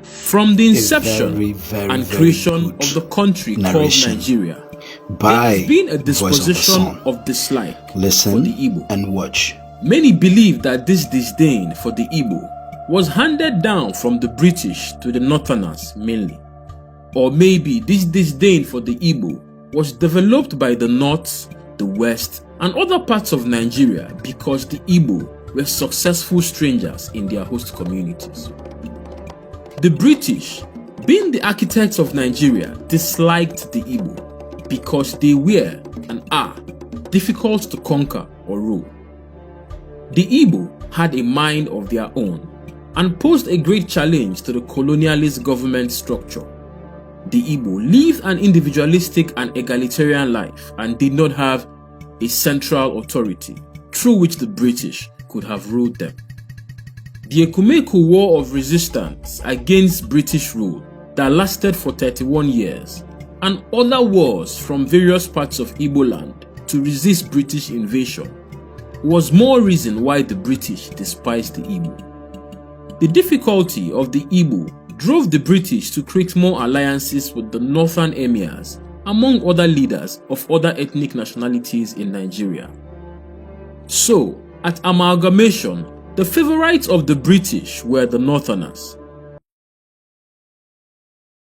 From the inception and creation of the country called Nigeria, there has been a disposition of dislike for the Igbo. And watch. Many believe that this disdain for the Igbo was handed down from the British to the Northerners mainly. Or maybe this disdain for the Igbo was developed by the North, the West, and other parts of Nigeria because the Igbo were successful strangers in their host communities. The British, being the architects of Nigeria, disliked the Igbo because they were and are difficult to conquer or rule. The Igbo had a mind of their own and posed a great challenge to the colonialist government structure. The Igbo lived an individualistic and egalitarian life and did not have a central authority through which the British could have ruled them. The Ekumeku War of Resistance against British rule that lasted for 31 years, and other wars from various parts of Igbo land to resist British invasion, was more reason why the British despised the Igbo. The difficulty of the Igbo drove the British to create more alliances with the northern emirs, among other leaders of other ethnic nationalities in Nigeria. So, at amalgamation, the favorites of the British were the Northerners,